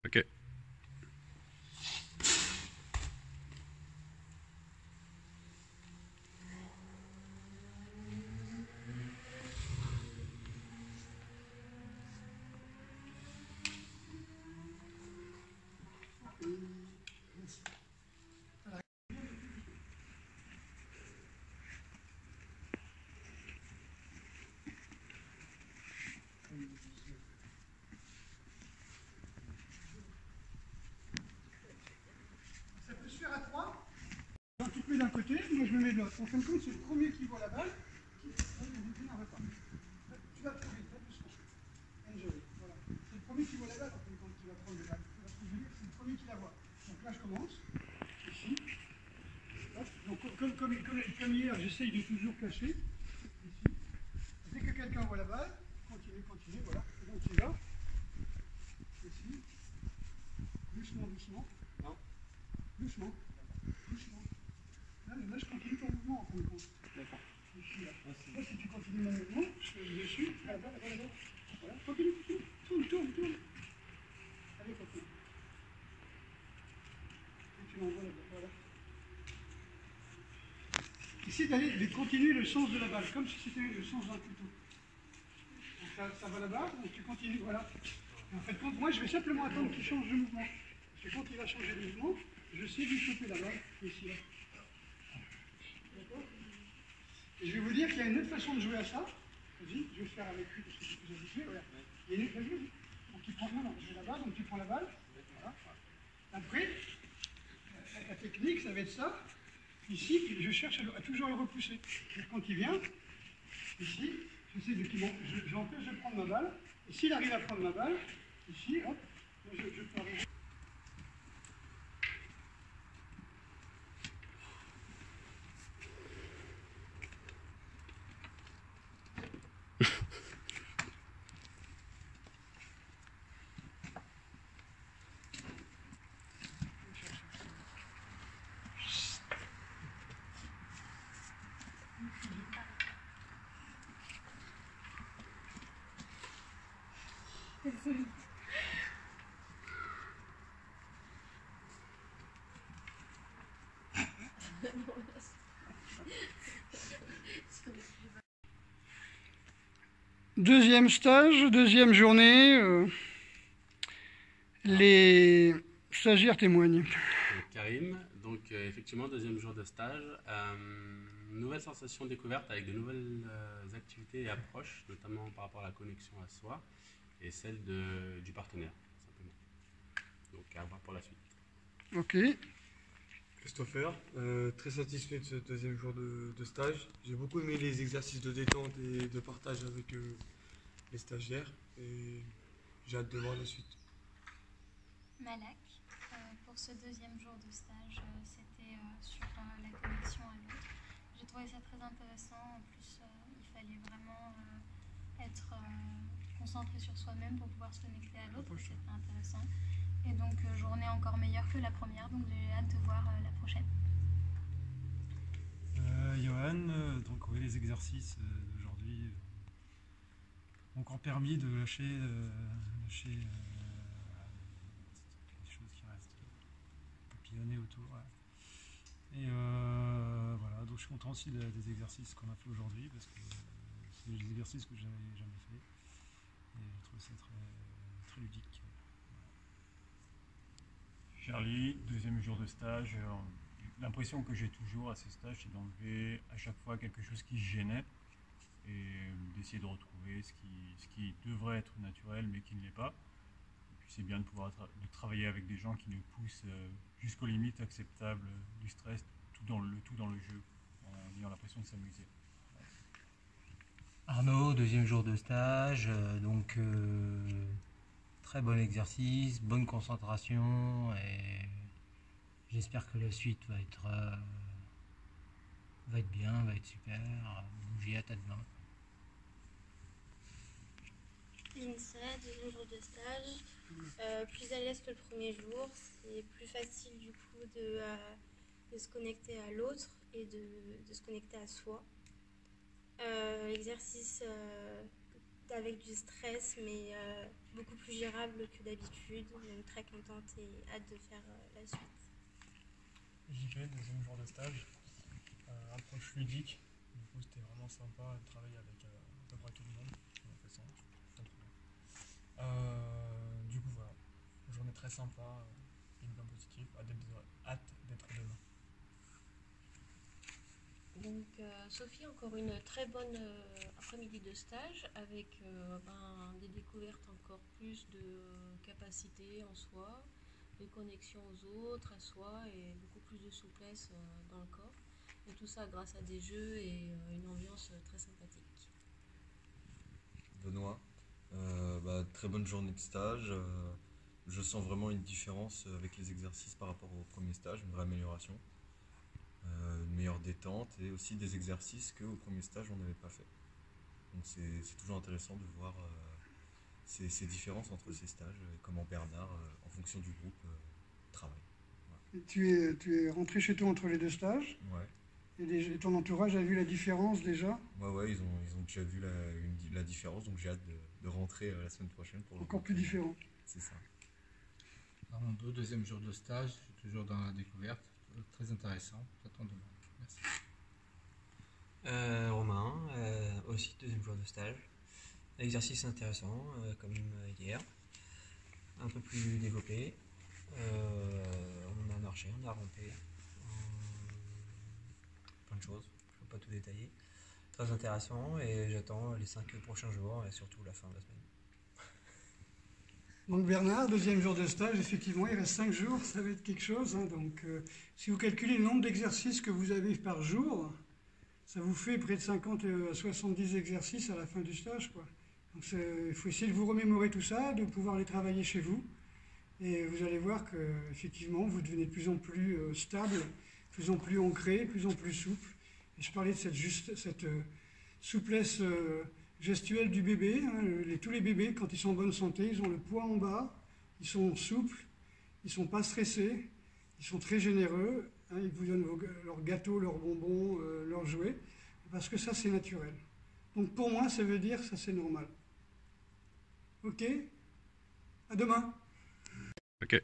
Ok. Ça peut se faire à trois. Donc tu te mets d'un côté, moi je me mets de l'autre. En fin de compte, c'est le premier qui voit la balle qui n'arrive pas. Tu vas trouver, pas doucement. Enjoy. Voilà. C'est le premier qui voit la balle en fin de compte qui va prendre la balle. Tu vois ce que je veux dire? C'est le premier qui la voit. Donc là je commence. Ici. Hop. Donc comme hier, j'essaye de toujours cacher. Ici. Dès que quelqu'un voit la balle, continue, voilà. Et donc tu y vas. Ici. Doucement, doucement. Non. Doucement. Doucement. Là, je continue ton mouvement en fin de compte. D'accord. Ici, là. Là, si tu continues mon mouvement, je suis dessus, là-bas. Voilà, continue. Tourne. Allez, continue. Et tu l'envoies là-bas, voilà. Essaye de continuer le sens de la balle, comme si c'était le sens d'un couteau. Donc ça va là-bas, donc tu continues, voilà. Et en fait, moi, je vais simplement attendre qu'il change de mouvement. Parce que quand il va changer de mouvement, je sais lui choper la balle, ici, là. D'accord? Et je vais vous dire qu'il y a une autre façon de jouer à ça. Vas-y, je vais le faire avec lui parce que je suis plus habitué. Voilà. Il y a une autre façon. Donc tu prends, non, je vais là-bas, donc tu prends la balle. Voilà. Après, la technique, ça va être ça. Ici, je cherche à toujours le repousser. Et quand il vient, ici, j'essaie de qu'il j'empêche de prendre ma balle. Et s'il arrive à prendre ma balle, ici, hop, je peux arriver. Deuxième stage, deuxième journée. Les stagiaires témoignent. Karim, donc effectivement deuxième jour de stage, nouvelle sensation découverte avec de nouvelles activités et approches, notamment par rapport à la connexion à soi et celle du partenaire, simplement. Donc à voir pour la suite. Ok. Christopher, très satisfait de ce deuxième jour de stage. J'ai beaucoup aimé les exercices de détente et de partage avec les stagiaires et j'ai hâte de voir la suite. Malak, pour ce deuxième jour de stage, c'était sur la connexion à l'autre. J'ai trouvé ça très intéressant. En plus, il fallait vraiment être concentré sur soi-même pour pouvoir se connecter à l'autre. C'était intéressant. Et donc, journée encore meilleure que la première. Donc, j'ai hâte de voir la prochaine. Johan, donc oui, les exercices d'aujourd'hui ont encore permis de lâcher des choses qui restent papillonner autour. Ouais. Et voilà, donc je suis content aussi des exercices qu'on a fait aujourd'hui parce que c'est des exercices que je n'avais jamais fait et je trouve ça très ludique. Charlie, deuxième jour de stage. L'impression que j'ai toujours à ces stages, c'est d'enlever à chaque fois quelque chose qui gênait et d'essayer de retrouver ce qui devrait être naturel mais qui ne l'est pas. Et puis c'est bien de pouvoir de travailler avec des gens qui nous poussent jusqu'aux limites acceptables du stress, tout dans le jeu, en ayant l'impression de s'amuser. Arnaud, deuxième jour de stage, très bon exercice, bonne concentration et j'espère que la suite va être bien, va être super. J'ai hâte à demain. Lindsay, deuxième jour de stage, plus à l'aise que le premier jour, c'est plus facile du coup de se connecter à l'autre et de se connecter à soi. L'exercice avec du stress, mais beaucoup plus gérable que d'habitude. Donc très contente et hâte de faire la suite. JP, deuxième jour de stage. Approche ludique. Du coup, c'était vraiment sympa de travailler avec à peu près tout le monde. On a fait ça, pas trop bien. Du coup, voilà. Une journée très sympa, une bien positive. Hâte d'être demain. Donc Sophie, encore une très bonne après-midi de stage avec des découvertes encore plus de capacité en soi, de connexion aux autres, à soi et beaucoup plus de souplesse dans le corps. Et tout ça grâce à des jeux et une ambiance très sympathique. Benoît, très bonne journée de stage. Je sens vraiment une différence avec les exercices par rapport au premier stage, une vraie amélioration. Une meilleure détente et aussi des exercices qu'au premier stage on n'avait pas fait. Donc c'est toujours intéressant de voir ces différences entre ces stages et comment Bernard, en fonction du groupe, travaille. Et tu es rentré chez toi entre les deux stages. Ouais. Et ton entourage a vu la différence déjà? Ouais, ils ont déjà vu la différence, donc j'ai hâte de rentrer la semaine prochaine pour le Encore plus différent. C'est ça. Dans mon deuxième jour de stage, je suis toujours dans la découverte, très intéressant. J'attends demain. Merci. Romain, aussi deuxième jour de stage. Exercice intéressant, comme hier. Un peu plus développé. On a marché, on a rampé. Plein de choses, je ne peux pas tout détailler. Très intéressant et j'attends les 5 prochains jours et surtout la fin de la semaine. Donc Bernard, deuxième jour de stage, effectivement, il reste 5 jours, ça va être quelque chose. Hein. Donc si vous calculez le nombre d'exercices que vous avez par jour, ça vous fait près de 50 à 70 exercices à la fin du stage, quoi. Donc il faut essayer de vous remémorer tout ça, de pouvoir les travailler chez vous. Et vous allez voir qu'effectivement, vous devenez de plus en plus stable, de plus en plus ancré, de plus en plus souple. Et je parlais de cette souplesse gestuelle du bébé. Hein. Tous les bébés, quand ils sont en bonne santé, ils ont le poids en bas, ils sont souples, ils ne sont pas stressés, ils sont très généreux. Hein. Ils vous donnent leurs gâteaux, leurs bonbons, leurs jouets, parce que ça, c'est naturel. Donc pour moi, ça veut dire ça, c'est normal. Ok? À demain. Ok.